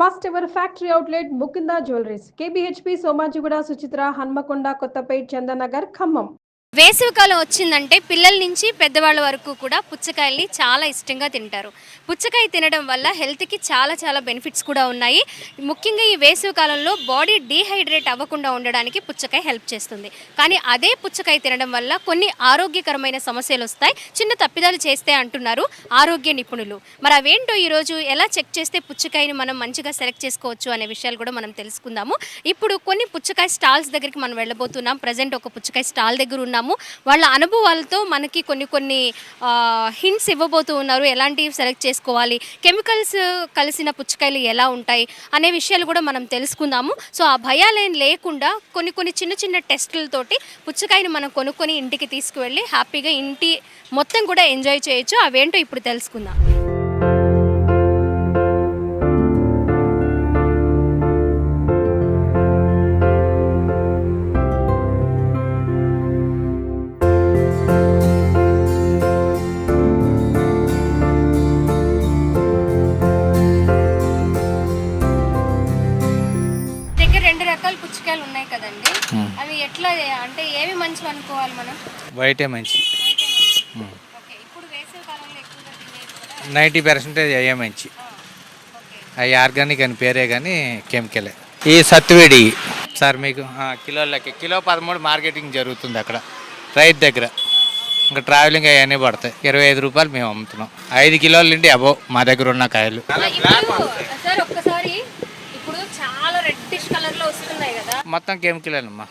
First ever factory outlet Mukinda Jewelries, KBHP, Somajiguda, Suchitra, Hanmakonda, Kottapet, Chandanagar, Khammam. వేసవికాలం వచ్చిందంటే పిల్లల నుంచి పెద్దవాళ్ళ వరకు కూడా పుచ్చకాయల్ని చాలా ఇష్టంగా తింటారు. పుచ్చకాయ తినడం వల్ల హెల్త్కి చాలా బెనిఫిట్స్ కూడా ఉన్నాయి. ముఖ్యంగా ఈ వేసవికాలంలో బాడీ డీహైడ్రేట్ అవ్వకుండా ఉండడానికి పుచ్చకాయ హెల్ప్ చేస్తుంది. కానీ అదే పుచ్చకాయ తినడం వల్ల కొన్ని ఆరోగ్యకరమైన సమస్యలు వస్తాయి, చిన్న తప్పిదాలు చేస్తే అంటున్నారు ఆరోగ్య నిపుణులు. మరి అవేంటో ఈరోజు ఎలా చెక్ చేస్తే పుచ్చకాయని మనం మంచిగా సెలెక్ట్ చేసుకోవచ్చు అనే విషయాలు కూడా మనం తెలుసుకుందాము. ఇప్పుడు కొన్ని పుచ్చకాయ స్టాల్స్ దగ్గరికి మనం వెళ్ళబోతున్నాం. ప్రజెంట్ ఒక పుచ్చకాయ స్టాల్ దగ్గర ఉన్నాము. వాళ్ళ అనుభవాలతో మనకి కొన్ని హింట్స్ ఇవ్వబోతూ ఉన్నారు. ఎలాంటివి సెలెక్ట్ చేసుకోవాలి, కెమికల్స్ కలిసిన పుచ్చకాయలు ఎలా ఉంటాయి అనే విషయాలు కూడా మనం తెలుసుకుందాము. సో ఆ భయాలేం లేకుండా కొన్ని చిన్న టెస్టులతోటి పుచ్చకాయని మనం కొనుక్కొని ఇంటికి తీసుకువెళ్ళి హ్యాపీగా ఇంటి మొత్తం కూడా ఎంజాయ్ చేయొచ్చు. అవేంటో ఇప్పుడు తెలుసుకుందాం. పుచ్చకాయలు ఉన్నాయి కదండి, అవి ఎట్లా అంటే ఏవి మంచివి అనుకోవాలి మనం? వైటే మంచి. ఓకే, ఇప్పుడు వేసవి కాలంలో ఎక్కువగా తినేది 90% అయ్యే మంచి. అవి ఆర్గానిక్ అని పేరే కానీ కెమికలే. ఈ సత్తువేడి సార్ మీకు కిలోలకి కిలో 13 మార్కెటింగ్ జరుగుతుంది అక్కడ రైతు దగ్గర. ఇంకా ట్రావెలింగ్ అవన్నీ పడతాయి. 25 రూపాయలు మేము అమ్ముతున్నాం. 5 కిలోల నుండి అబో మా దగ్గర ఉన్న కాయలు. సార్ ఒక్కసారి ఇప్పుడు చాలా రెడ్డిష్ కలర్ లో వస్తున్నాయి కదా, మొత్తం కెమికలేనమ్మా,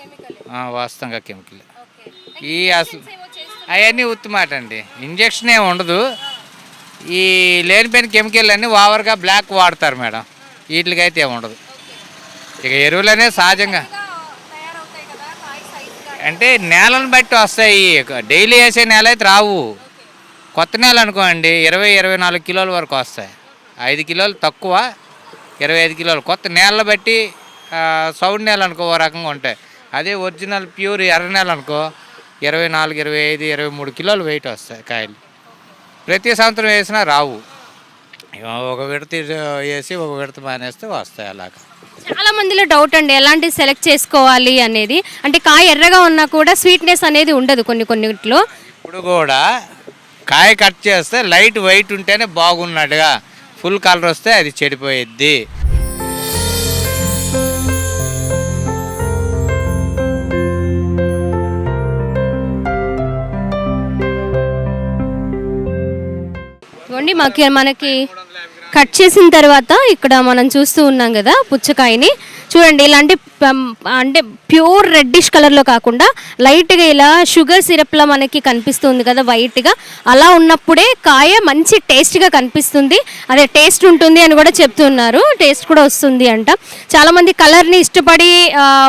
వాస్తవంగా కెమికల్. ఈ అసలు అవన్నీ ఉత్తుమాట అండి, ఇంజక్షన్ ఏమి ఉండదు. ఈ లేనిపోయిన కెమికల్ అన్నీ ఓవర్గా బ్లాక్ వాడతారు మేడం, వీటికైతే ఏమి ఉండదు. ఇక ఎరువులనే సహజంగా అంటే నేలను బట్టి వస్తాయి. డైలీ వేసే నేల అయితే రావు. కొత్త నేల అనుకోండి 20-24 కిలోల వరకు వస్తాయి. 5 కిలోలు తక్కువ, 25 కిలోలు. కొత్త నేల బట్టి సౌండ్ నేల అనుకో ఓ రకంగా ఉంటాయి. అదే ఒరిజినల్ ప్యూర్ ఎర్ర నేల అనుకో 24, 25, 23 కిలోలు వెయిట్ వస్తాయి కాయలు. ప్రతి సంవత్సరం వేసినా రావు. ఒక విడత వేసి ఒక విడత మానేస్తే వస్తాయి. అలాగా చాలా మందిలో డౌట్ అండి, ఎలాంటి సెలెక్ట్ చేసుకోవాలి అనేది. అంటే కాయ ఎర్రగా ఉన్నా కూడా స్వీట్నెస్ అనేది ఉండదు కొన్నిట్లో. ఇప్పుడు కూడా కాయ కట్ చేస్తే లైట్ వైట్ ఉంటేనే బాగున్నట్టుగా, ఫుల్ కలర్ వస్తే అది చెడిపోయిద్ది. మనకి కట్ చేసిన తర్వాత ఇక్కడ మనం చూస్తూ ఉన్నాం కదా పుచ్చకాయని. చూడండి, ఇలాంటి అంటే ప్యూర్ రెడ్డిష్ కలర్లో కాకుండా లైట్గా ఇలా షుగర్ సిరప్లా మనకి కనిపిస్తుంది కదా వైట్గా, అలా ఉన్నప్పుడే కాయ మంచి టేస్ట్గా కనిపిస్తుంది. అదే టేస్ట్ ఉంటుంది అని కూడా చెప్తున్నారు, టేస్ట్ కూడా వస్తుంది అంట. చాలామంది కలర్ని ఇష్టపడి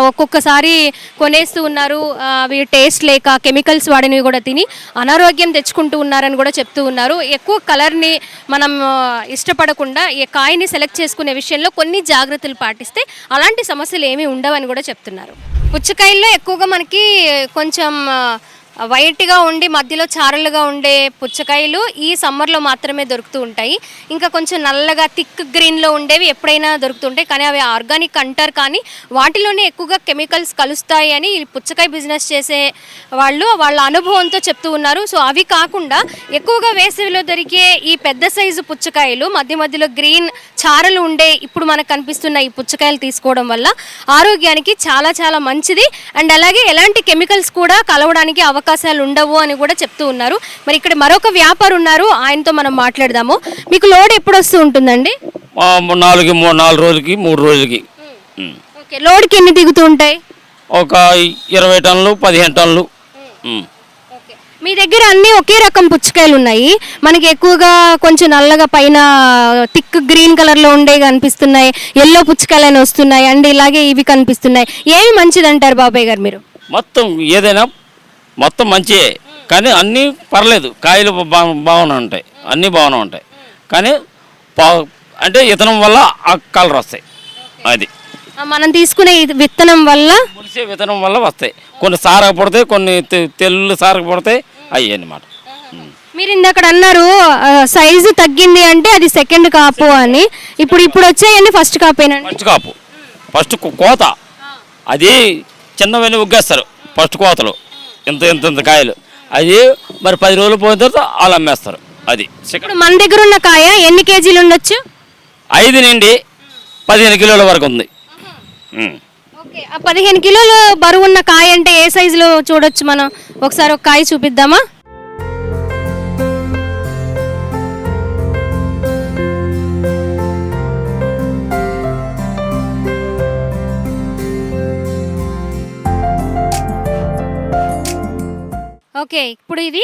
ఒక్కొక్కసారి కొనేస్తూ ఉన్నారు. అవి టేస్ట్ లేక కెమికల్స్ వాడినవి కూడా తిని అనారోగ్యం తెచ్చుకుంటూ ఉన్నారని కూడా చెప్తూ ఉన్నారు. ఎక్కువ కలర్ని మనం ఇష్టపడకుండా ఈ కాయని సెలెక్ట్ చేసుకునే విషయంలో కొన్ని జాగ్రత్తలు పాటిస్తే అలాంటి సమస్యలు ఏమీ ఉండవని కూడా చెప్తున్నారు. పుచ్చకాయల్లో ఎక్కువగా మనకి కొంచెం వైట్గా ఉండి మధ్యలో చారలుగా ఉండే పుచ్చకాయలు ఈ సమ్మర్లో మాత్రమే దొరుకుతూ ఉంటాయి. ఇంకా కొంచెం నల్లగా థిక్ గ్రీన్లో ఉండేవి ఎప్పుడైనా దొరుకుతుంటాయి, కానీ అవి ఆర్గానిక్ అంటారు. కానీ వాటిలోనే ఎక్కువగా కెమికల్స్ కలుస్తాయి అని ఈ పుచ్చకాయ బిజినెస్ చేసే వాళ్ళ అనుభవంతో చెప్తూ ఉన్నారు. సో అవి కాకుండా ఎక్కువగా వేసవిలో దొరికే ఈ పెద్ద సైజు పుచ్చకాయలు, మధ్యలో గ్రీన్ చారలు ఉండే ఇప్పుడు మనకు కనిపిస్తున్న ఈ పుచ్చకాయలు తీసుకోవడం వల్ల ఆరోగ్యానికి చాలా మంచిది. అండ్ అలాగే ఎలాంటి కెమికల్స్ కూడా కలవడానికి అవకాశాలు ఉండవు అని కూడా చెప్తూ ఉన్నారు. మరి ఇక్కడ మరొక వ్యాపారి ఉన్నారు, ఆయనతో మనం మాట్లాడదాము. మీకు లోడ్ ఎప్పుడు వస్తూ ఉంటుందండి? 4 రోజులకి 3 రోజులకి. ఓకే, లోడ్కి ఎన్ని దిగుతూ ఉంటాయి? ఒక 20 టన్నులు 15 టన్నులు. మీ దగ్గర అన్నీ ఒకే రకం పుచ్చకాయలు ఉన్నాయి. మనకి ఎక్కువగా కొంచెం నల్లగా పైన థిక్ గ్రీన్ కలర్లో ఉండే కనిపిస్తున్నాయి, ఎల్లో పుచ్చకాయలు వస్తున్నాయి అండ్ ఇలాగే ఇవి కనిపిస్తున్నాయి. ఏమి మంచిది అంటారు బాబాయ్ గారు మీరు? మొత్తం ఏదైనా మొత్తం మంచియే, కానీ అన్నీ పర్లేదు. కాయలు బాగానే ఉంటాయి, అన్నీ బాగానే ఉంటాయి. కానీ అంటే విత్తనం వల్ల ఆ కలర్ వస్తాయి. అది మనం తీసుకునే విత్తనం వల్ల, మురిసే విత్తనం వల్ల వస్తాయి. కొన్ని సారగా పడతాయి, కొన్ని తెల్లు సారగా పడతాయి, అవి అన్నమాట. మీరు ఇందాక అన్నారు సైజు తగ్గింది అంటే అది సెకండ్ కాపు అని. ఇప్పుడు వచ్చాయండి ఫస్ట్ కాపేనండి. ఫస్ట్ కాపు, ఫస్ట్ కోత. అది చిన్నవన్నీ ఉగ్గేస్తారు ఫస్ట్ కోతలు, ఇంత ఇంత ఇంత కాయలు. అది మరి 10 రోజులు పోయిన తర్వాత వాళ్ళు అమ్మేస్తారు. అది ఇప్పుడు మన దగ్గర ఉన్న కాయ ఎన్ని కేజీలు ఉండొచ్చు? 5 నుండి 15 కిలోల వరకు ఉంది. ఓకే, ఆ 15 కిలోలు బరువు ఉన్న కాయ అంటే ఏ సైజులో చూడొచ్చు మనం? ఒకసారి ఒక కాయ చూపిద్దామా? ఓకే, ఇప్పుడు ఇది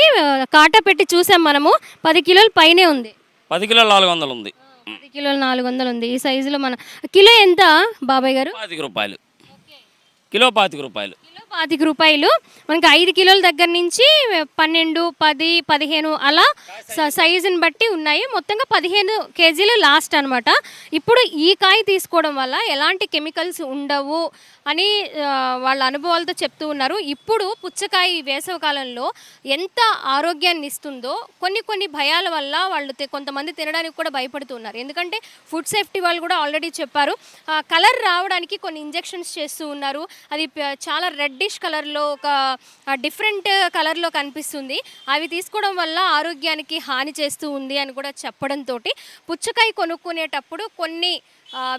కాటా పెట్టి చూసాం మనము. 10 కిలోల పైనే ఉంది. 10 కిలోలు 400 ఉంది. 10 కిలోలు 400 ఉంది. ఈ సైజులో మన కిలో ఎంత బాబాయ్ గారు? 25 రూపాయలు కిలో. 25 రూపాయలు కిలో. 25 రూపాయలు. మనకి 5 కిలోల దగ్గర నుంచి 12, 10, 15 అలా సైజుని బట్టి ఉన్నాయి. మొత్తంగా 15 కేజీలు లాస్ట్ అనమాట. ఇప్పుడు ఈ కాయ తీసుకోవడం వల్ల ఎలాంటి కెమికల్స్ ఉండవు అని వాళ్ళ అనుభవాలతో చెప్తూ ఉన్నారు. ఇప్పుడు పుచ్చకాయ వేసవి కాలంలో ఎంత ఆరోగ్యాన్ని ఇస్తుందో కొన్ని భయాల వల్ల వాళ్ళు కొంతమంది తినడానికి కూడా భయపడుతున్నారు. ఎందుకంటే ఫుడ్ సేఫ్టీ వాళ్ళు కూడా ఆల్రెడీ చెప్పారు. కలర్ రావడానికి కొన్ని ఇంజెక్షన్స్ చేస్తూ ఉన్నారు. అది చాలా రెడ్డిష్ కలర్లో ఒక డిఫరెంట్ కలర్లో కనిపిస్తుంది. అవి తీసుకోవడం వల్ల ఆరోగ్యానికి హాని చేస్తూ ఉంది అని కూడా చెప్పడంతో పుచ్చకాయ కొనుక్కునేటప్పుడు కొన్ని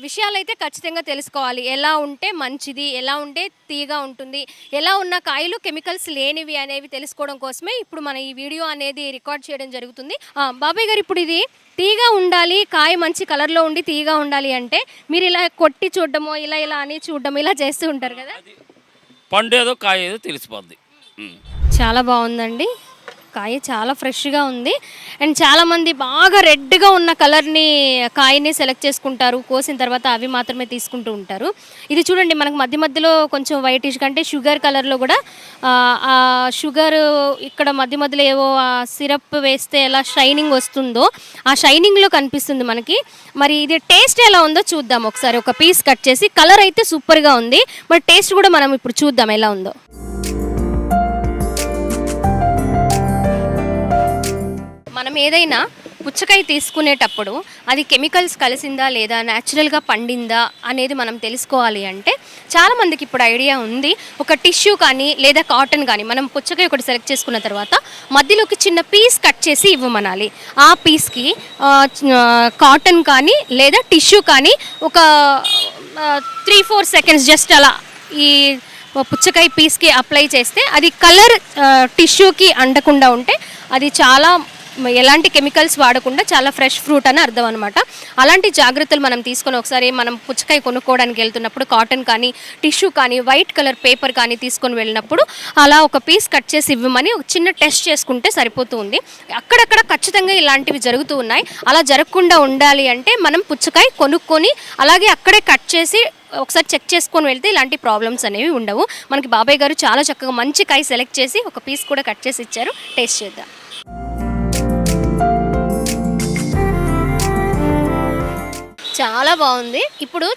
విషయాలైతే ఖచ్చితంగా తెలుసుకోవాలి. ఎలా ఉంటే మంచిది, ఎలా ఉంటే తీగా ఉంటుంది, ఎలా ఉన్న కాయలు కెమికల్స్ లేనివి అనేవి తెలుసుకోవడం కోసమే ఇప్పుడు మన ఈ వీడియో అనేది రికార్డ్ చేయడం జరుగుతుంది. బాబాయ్ గారు, ఇప్పుడు ఇది తీగా ఉండాలి, కాయ మంచి కలర్లో ఉండి తీగా ఉండాలి అంటే మీరు ఇలా కొట్టి చూడడమో ఇలా అని చూడడమో ఇలా చేస్తూ ఉంటారు కదా? పండు ఏదో కాయ ఏదో తెలిసిపోద్ది. చాలా బాగుందండి. కాయ చాలా ఫ్రెష్గా ఉంది. అండ్ చాలామంది బాగా రెడ్గా ఉన్న కలర్ని కాయని సెలెక్ట్ చేసుకుంటారు. కోసిన తర్వాత అవి మాత్రమే తీసుకుంటూ ఉంటారు. ఇది చూడండి, మనకు మధ్య మధ్యలో కొంచెం వైటిష్ కంటే షుగర్ కలర్లో కూడా ఆ షుగర్ ఇక్కడ మధ్య మధ్యలో ఏవో సిరప్ వేస్తే ఎలా షైనింగ్ వస్తుందో ఆ షైనింగ్లో కనిపిస్తుంది మనకి. మరి ఇది టేస్ట్ ఎలా ఉందో చూద్దాం ఒకసారి. ఒక పీస్ కట్ చేసి, కలర్ అయితే సూపర్గా ఉంది. మరి టేస్ట్ కూడా మనం ఇప్పుడు చూద్దాం ఎలా ఉందో. మనం ఏదైనా పుచ్చకాయ తీసుకునేటప్పుడు అది కెమికల్స్ కలిసిందా లేదా, న్యాచురల్గా పండిందా అనేది మనం తెలుసుకోవాలి అంటే చాలామందికి ఇప్పుడు ఐడియా ఉంది. ఒక టిష్యూ కానీ లేదా కాటన్ కానీ మనం పుచ్చకాయ ఒకటి సెలెక్ట్ చేసుకున్న తర్వాత మధ్యలోకి చిన్న పీస్ కట్ చేసి ఇవ్వమనాలి. ఆ పీస్కి కాటన్ కానీ లేదా టిష్యూ కానీ ఒక 3-4 సెకండ్స్ జస్ట్ అలా ఈ పుచ్చకాయ పీస్కి అప్లై చేస్తే అది కలర్ టిష్యూకి అంటకుండా ఉంటే అది చాలా ఎలాంటి కెమికల్స్ వాడకుండా చాలా ఫ్రెష్ ఫ్రూట్ అని అర్థం అనమాట. అలాంటి జాగ్రత్తలు మనం తీసుకొని ఒకసారి మనం పుచ్చకాయ కొనుక్కోవడానికి వెళ్తున్నప్పుడు కాటన్ కానీ టిష్యూ కానీ వైట్ కలర్ పేపర్ కానీ తీసుకొని వెళ్ళినప్పుడు అలా ఒక పీస్ కట్ చేసి ఇవ్వమని ఒక చిన్న టెస్ట్ చేసుకుంటే సరిపోతుంది. అక్కడక్కడ ఖచ్చితంగా ఇలాంటివి జరుగుతూ ఉన్నాయి. అలా జరగకుండా ఉండాలి అంటే మనం పుచ్చకాయ కొనుక్కొని అలాగే అక్కడే కట్ చేసి ఒకసారి చెక్ చేసుకొని వెళ్తే ఇలాంటి ప్రాబ్లమ్స్ అనేవి ఉండవు. మనకి బాబాయ్ గారు చాలా చక్కగా మంచి కాయ సెలెక్ట్ చేసి ఒక పీస్ కూడా కట్ చేసి ఇచ్చారు. టేస్ట్ చేద్దాం. చాలా బాగుంది. ఇప్పుడు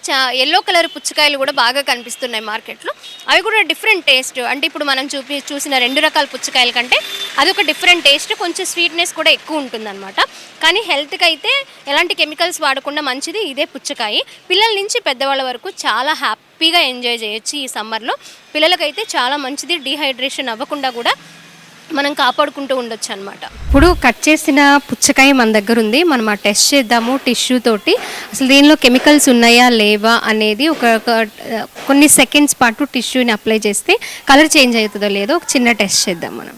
ఎల్లో కలర్ పుచ్చకాయలు కూడా బాగా కనిపిస్తున్నాయి మార్కెట్లో. అవి కూడా డిఫరెంట్ టేస్ట్. అంటే ఇప్పుడు మనం చూసిన 2 రకాల పుచ్చకాయల కంటే అదొక డిఫరెంట్ టేస్ట్, కొంచెం స్వీట్నెస్ కూడా ఎక్కువ ఉంటుందన్నమాట. కానీ హెల్త్కి అయితే ఎలాంటి కెమికల్స్ వాడకుండా మంచిది ఇదే పుచ్చకాయ. పిల్లల నుంచి పెద్దవాళ్ళ వరకు చాలా హ్యాపీగా ఎంజాయ్ చేయొచ్చు ఈ సమ్మర్లో. పిల్లలకైతే చాలా మంచిది, డీహైడ్రేషన్ అవ్వకుండా కూడా మనం కాపాడుకుంటూ ఉండొచ్చు అనమాట. ఇప్పుడు కట్ చేసిన పుచ్చకాయ మన దగ్గర ఉంది. మనం ఆ టెస్ట్ చేద్దాము టిష్యూ తోటి. అసలు దీనిలో కెమికల్స్ ఉన్నాయా లేవా అనేది కొన్ని సెకండ్స్ పాటు టిష్యూని అప్లై చేస్తే కలర్ చేంజ్ అవుతుందో లేదో ఒక చిన్న టెస్ట్ చేద్దాం మనం.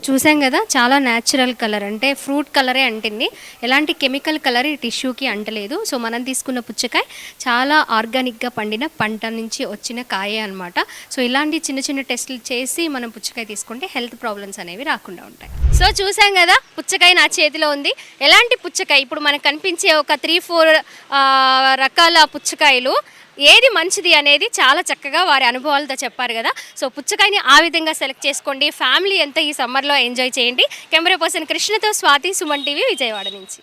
చూసాం కదా, చాలా న్యాచురల్ కలర్, అంటే ఫ్రూట్ కలరే అంటింది. ఎలాంటి కెమికల్ కలర్ ఈ టిష్యూకి అంటలేదు. సో మనం తీసుకున్న పుచ్చకాయ చాలా ఆర్గానిక్గా పండిన పంట నుంచి వచ్చిన కాయే అనమాట. సో ఇలాంటి చిన్న చిన్న టెస్టులు చేసి మనం పుచ్చకాయ తీసుకుంటే హెల్త్ ప్రాబ్లమ్స్ అనేవి రాకుండా ఉంటాయి. సో చూసాం కదా, పుచ్చకాయ నా చేతిలో ఉంది. ఎలాంటి పుచ్చకాయ, ఇప్పుడు మనకు కనిపించే ఒక 3-4 రకాల పుచ్చకాయలు ఏది మంచిది అనేది చాలా చక్కగా వారి అనుభవాలతో చెప్పారు కదా. సో పుచ్చకాయని ఆ విధంగా సెలెక్ట్ చేసుకోండి. ఫ్యామిలీ అంతా ఈ సమ్మర్లో ఎంజాయ్ చేయండి. కెమెరా పర్సన్ కృష్ణతో స్వాతి, సుమన్ టీవీ, విజయవాడ నుంచి.